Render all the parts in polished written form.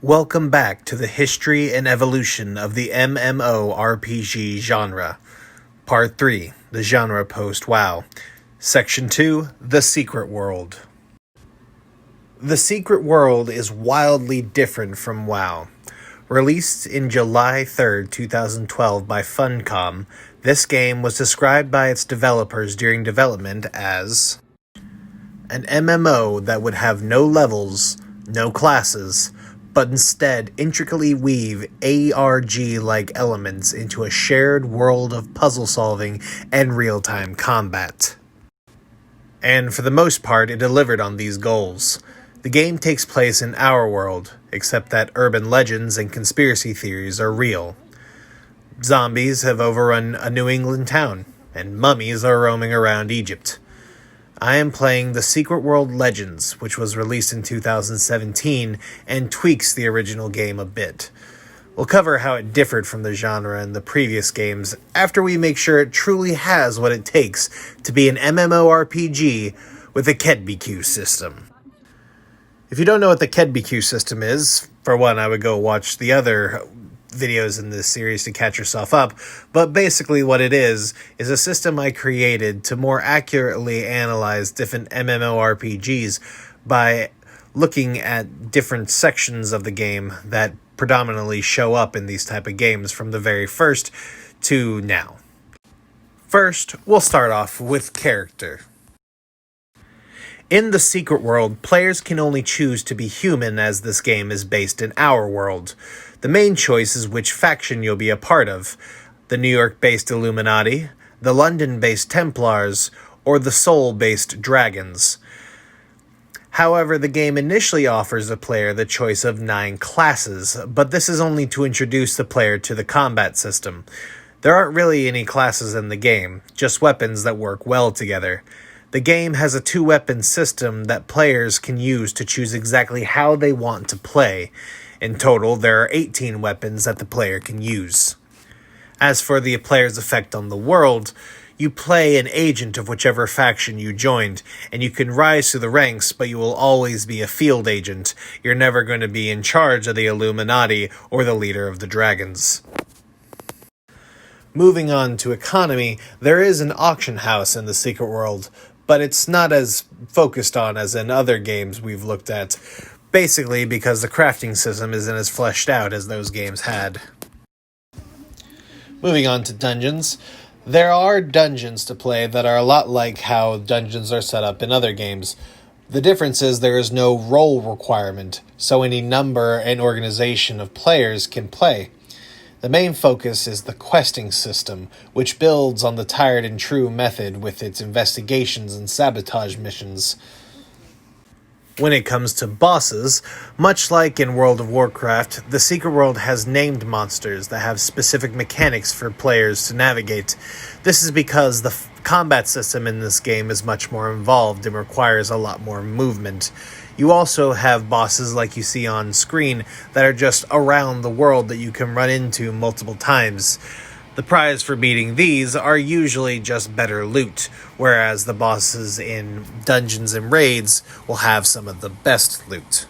Welcome back to the history and evolution of the MMORPG genre. Part 3, the genre post-WoW. Section 2, the Secret World. The Secret World is wildly different from WoW. Released in July 3rd, 2012 by Funcom, this game was described by its developers during development as an MMO that would have no levels, no classes, but instead intricately weave ARG-like elements into a shared world of puzzle solving and real-time combat. And for the most part, it delivered on these goals. The game takes place in our world, except that urban legends and conspiracy theories are real. Zombies have overrun a New England town, and mummies are roaming around Egypt. I am playing The Secret World Legends, which was released in 2017 and tweaks the original game a bit. We'll cover how it differed from the genre in the previous games after we make sure it truly has what it takes to be an MMORPG with a KEDBQ system. If you don't know what the KEDBQ system is, for one, I would go watch the other videos in this series to catch yourself up, but basically what it is a system I created to more accurately analyze different MMORPGs by looking at different sections of the game that predominantly show up in these type of games from the very first to now. First, we'll start off with character. In the Secret World, players can only choose to be human as this game is based in our world. The main choice is which faction you'll be a part of, the New York-based Illuminati, the London-based Templars, or the Seoul-based Dragons. However, the game initially offers the player the choice of 9 classes, but this is only to introduce the player to the combat system. There aren't really any classes in the game, just weapons that work well together. The game has a 2-weapon system that players can use to choose exactly how they want to play. In total, there are 18 weapons that the player can use. As for the player's effect on the world, you play an agent of whichever faction you joined, and you can rise through the ranks, but you will always be a field agent. You're never going to be in charge of the Illuminati or the leader of the dragons. Moving on to economy, there is an auction house in the Secret World, but it's not as focused on as in other games we've looked at, basically because the crafting system isn't as fleshed out as those games had. Moving on to dungeons. There are dungeons to play that are a lot like how dungeons are set up in other games. The difference is there is no role requirement, so any number and organization of players can play. The main focus is the questing system, which builds on the tried and true method with its investigations and sabotage missions. When it comes to bosses, much like in World of Warcraft, the Secret World has named monsters that have specific mechanics for players to navigate. This is because the combat system in this game is much more involved and requires a lot more movement. You also have bosses like you see on screen that are just around the world that you can run into multiple times. The prize for beating these are usually just better loot, whereas the bosses in dungeons and raids will have some of the best loot.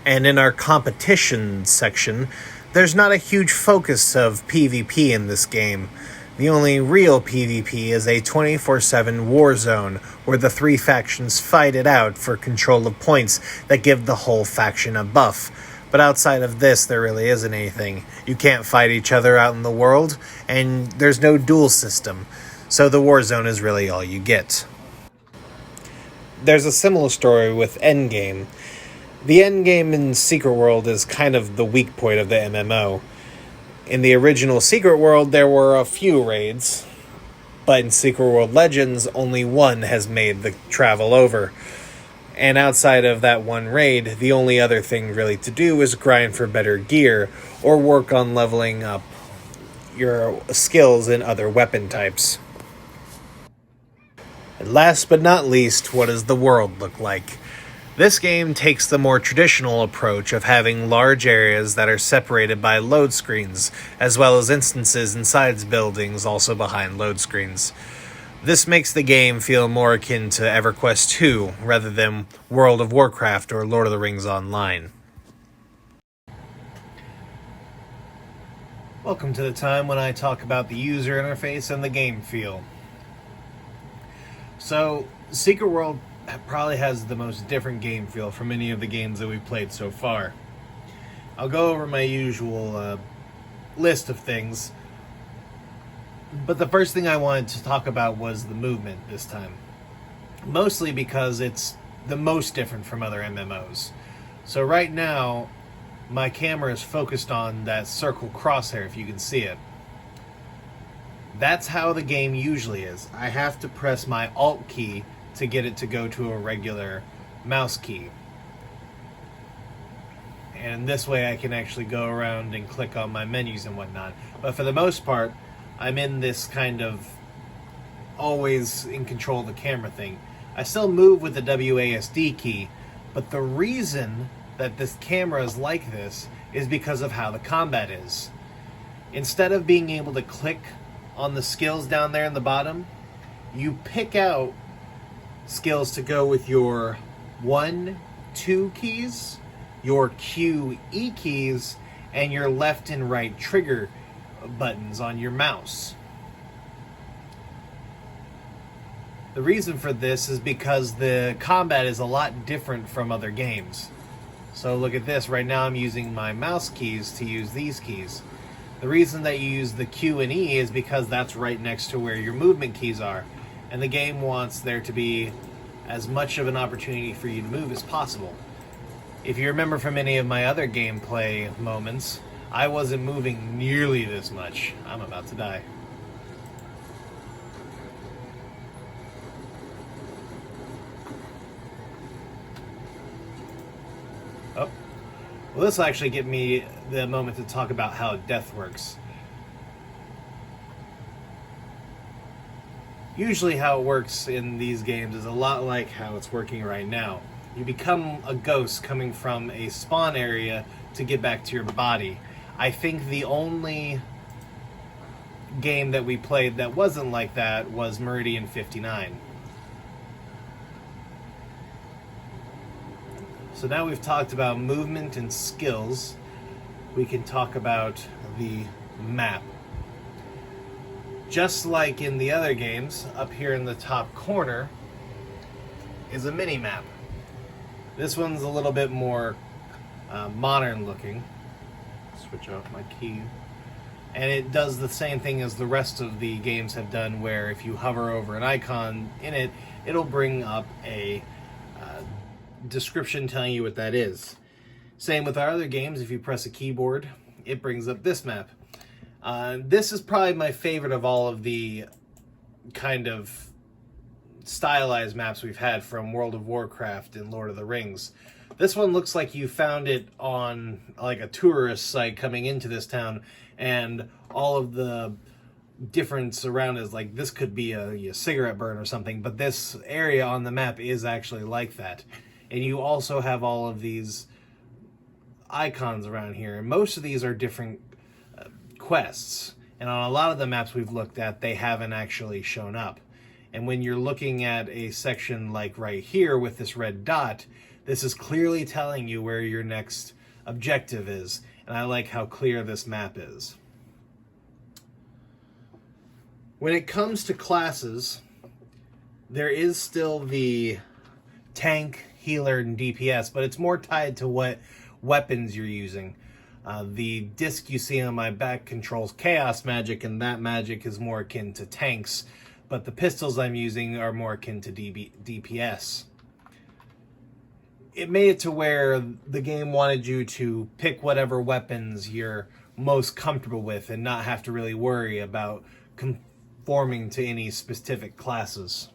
And in our competition section, there's not a huge focus of PvP in this game. The only real PvP is a 24/7 war zone, where the 3 factions fight it out for control of points that give the whole faction a buff. But outside of this, there really isn't anything. You can't fight each other out in the world, and there's no duel system, so the war zone is really all you get. There's a similar story with Endgame. The endgame in Secret World is kind of the weak point of the MMO. In the original Secret World, there were a few raids, but in Secret World Legends, only one has made the travel over. And outside of that one raid, the only other thing really to do is grind for better gear or work on leveling up your skills in other weapon types. And last but not least, what does the world look like? This game takes the more traditional approach of having large areas that are separated by load screens, as well as instances inside buildings also behind load screens. This makes the game feel more akin to EverQuest 2 rather than World of Warcraft or Lord of the Rings Online. Welcome to the time when I talk about the user interface and the game feel. So, Secret World probably has the most different game feel from any of the games that we've played so far. I'll go over my usual list of things, but the first thing I wanted to talk about was the movement this time. Mostly because it's the most different from other MMOs. So right now, my camera is focused on that circle crosshair, if you can see it. That's how the game usually is. I have to press my Alt key to get it to go to a regular mouse key. And this way I can actually go around and click on my menus and whatnot. But for the most part, I'm in this kind of always in control of the camera thing. I still move with the WASD key, but the reason that this camera is like this is because of how the combat is. Instead of being able to click on the skills down there in the bottom, you pick out skills to go with your 1, 2 keys, your Q, E keys, and your left and right trigger buttons on your mouse. The reason for this is because the combat is a lot different from other games. So look at this, right now I'm using my mouse keys to use these keys. The reason that you use the Q and E is because that's right next to where your movement keys are. And the game wants there to be as much of an opportunity for you to move as possible. If you remember from any of my other gameplay moments, I wasn't moving nearly this much. I'm about to die. Oh. Well, this will actually give me the moment to talk about how death works. Usually how it works in these games is a lot like how it's working right now. You become a ghost coming from a spawn area to get back to your body. I think the only game that we played that wasn't like that was Meridian 59. So now we've talked about movement and skills, we can talk about the map. Just like in the other games, up here in the top corner is a mini-map. This one's a little bit more modern looking. Switch off my key. And it does the same thing as the rest of the games have done, where if you hover over an icon in it, it'll bring up a description telling you what that is. Same with our other games. If you press a keyboard, it brings up this map. This is probably my favorite of all of the kind of stylized maps we've had from World of Warcraft and Lord of the Rings. This one looks like you found it on like a tourist site coming into this town, and all of the difference around is like this could be a cigarette burn or something, but this area on the map is actually like that. And you also have all of these icons around here, and most of these are different quests. And on a lot of the maps we've looked at, they haven't actually shown up. And when you're looking at a section like right here with this red dot, this is clearly telling you where your next objective is. And I like how clear this map is. When it comes to classes, there is still the tank, healer, and DPS, but it's more tied to what weapons you're using. The disc you see on my back controls chaos magic, and that magic is more akin to tanks, but the pistols I'm using are more akin to DPS. It made it to where the game wanted you to pick whatever weapons you're most comfortable with and not have to really worry about conforming to any specific classes.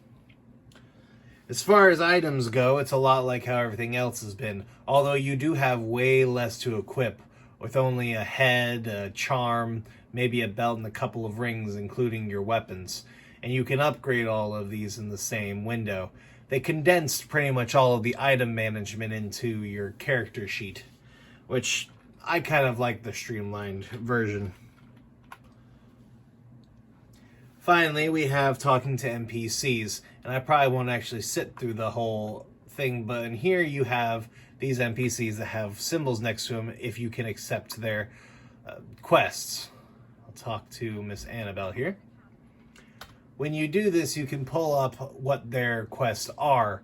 As far as items go, it's a lot like how everything else has been, although you do have way less to equip, with only a head, a charm, maybe a belt, and a couple of rings, including your weapons. And you can upgrade all of these in the same window. They condensed pretty much all of the item management into your character sheet, which I kind of like the streamlined version. Finally, we have talking to NPCs, and I probably won't actually sit through the whole thing, but in here you have these NPCs that have symbols next to them if you can accept their quests. talk to Miss Annabelle here. When you do this, you can pull up what their quests are,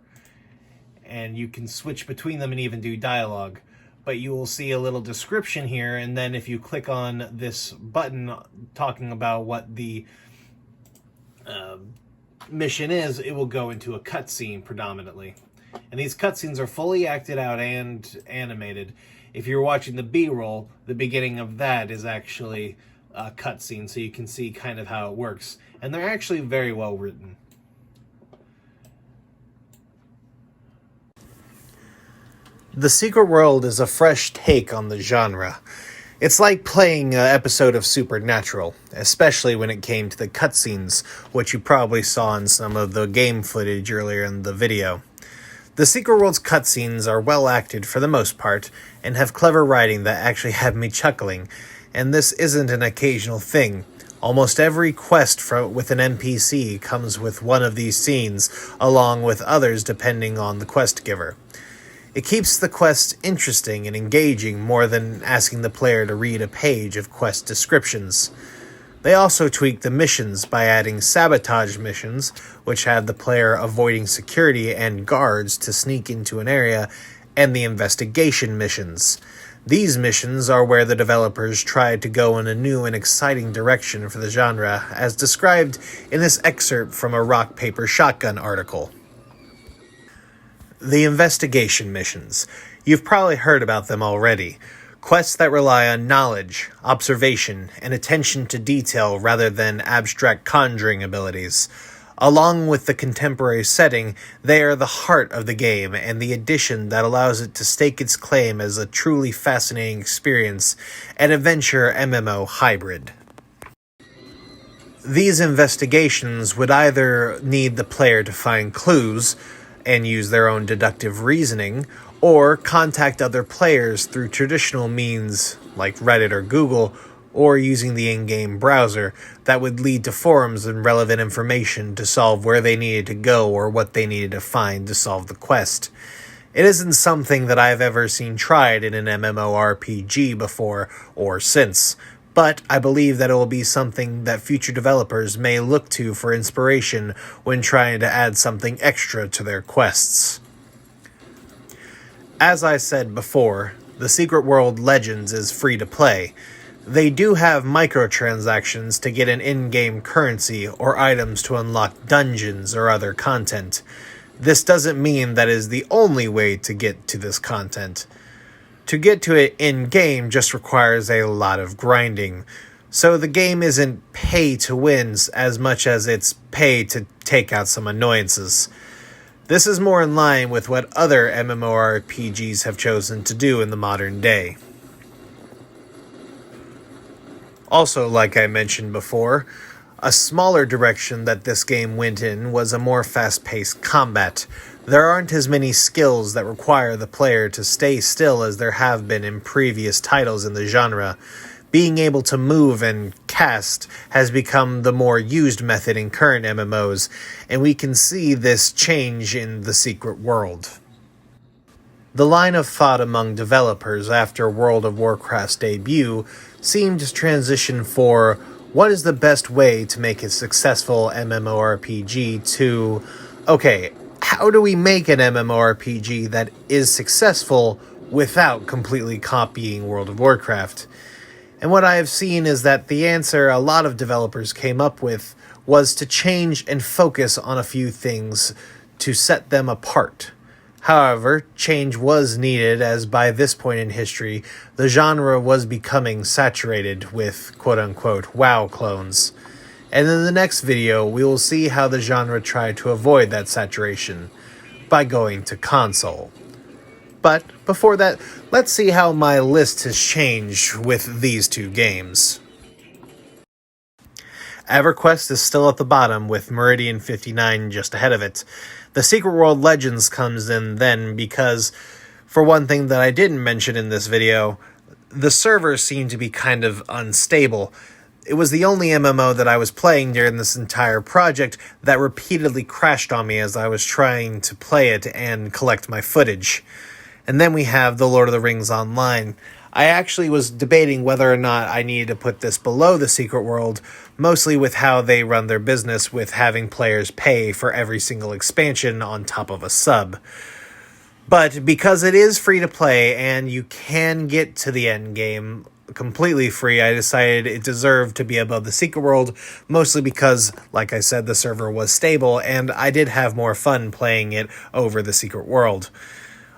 and you can switch between them and even do dialogue. But you will see a little description here, and then if you click on this button talking about what the mission is, it will go into a cutscene predominantly. And these cutscenes are fully acted out and animated. If you're watching the B-roll, the beginning of that is actually a cutscene, so you can see kind of how it works. And they're actually very well written. The Secret World is a fresh take on the genre. It's like playing an episode of Supernatural, especially when it came to the cutscenes, which you probably saw in some of the game footage earlier in the video. The Secret World's cutscenes are well acted for the most part, and have clever writing that actually had me chuckling, and this isn't an occasional thing. Almost every quest with an NPC comes with one of these scenes, along with others depending on the quest giver. It keeps the quest interesting and engaging more than asking the player to read a page of quest descriptions. They also tweak the missions by adding sabotage missions, which have the player avoiding security and guards to sneak into an area, and the investigation missions. These missions are where the developers tried to go in a new and exciting direction for the genre, as described in this excerpt from a Rock Paper Shotgun article. The investigation missions. You've probably heard about them already. Quests that rely on knowledge, observation, and attention to detail rather than abstract conjuring abilities. Along with the contemporary setting, they are the heart of the game and the addition that allows it to stake its claim as a truly fascinating experience, an adventure MMO hybrid. These investigations would either need the player to find clues and use their own deductive reasoning, or contact other players through traditional means like Reddit or Google, or using the in-game browser that would lead to forums and relevant information to solve where they needed to go or what they needed to find to solve the quest. It isn't something that I've ever seen tried in an MMORPG before or since, but I believe that it will be something that future developers may look to for inspiration when trying to add something extra to their quests. As I said before, the Secret World Legends is free to play. They do have microtransactions to get an in-game currency or items to unlock dungeons or other content. This doesn't mean that is the only way to get to this content. To get to it in-game just requires a lot of grinding, so the game isn't pay to win as much as it's pay to take out some annoyances. This is more in line with what other MMORPGs have chosen to do in the modern day. Also, like I mentioned before, a smaller direction that this game went in was a more fast-paced combat. There aren't as many skills that require the player to stay still as there have been in previous titles in the genre. Being able to move and cast has become the more used method in current MMOs, and we can see this change in the Secret World. The line of thought among developers after World of Warcraft's debut seemed to transition for what is the best way to make a successful MMORPG to, okay, how do we make an MMORPG that is successful without completely copying World of Warcraft? And what I have seen is that the answer a lot of developers came up with was to change and focus on a few things to set them apart. However, change was needed as by this point in history, the genre was becoming saturated with quote-unquote WoW clones. And in the next video, we will see how the genre tried to avoid that saturation by going to console. But before that, let's see how my list has changed with these two games. EverQuest is still at the bottom with Meridian 59 just ahead of it. The Secret World Legends comes in then because, for one thing that I didn't mention in this video, the servers seem to be kind of unstable. It was the only MMO that I was playing during this entire project that repeatedly crashed on me as I was trying to play it and collect my footage. And then we have the Lord of the Rings Online. I actually was debating whether or not I needed to put this below the secret world, mostly with how they run their business with having players pay for every single expansion on top of a sub. But because it is free to play and you can get to the end game completely free, I decided it deserved to be above the secret world, mostly because, like I said, the server was stable and I did have more fun playing it over the secret world.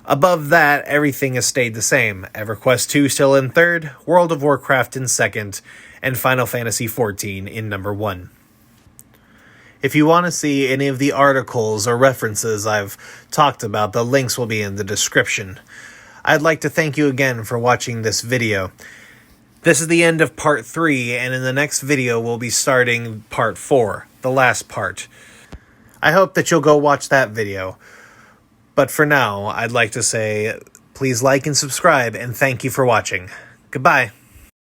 Above that, everything has stayed the same. EverQuest 2 still in third, World of Warcraft in second, and Final Fantasy XIV in number 1. If you want to see any of the articles or references I've talked about, the links will be in the description. I'd like to thank you again for watching this video. This is the end of part 3, and in the next video we'll be starting part 4, the last part. I hope that you'll go watch that video. But for now, I'd like to say, please like and subscribe, and thank you for watching. Goodbye.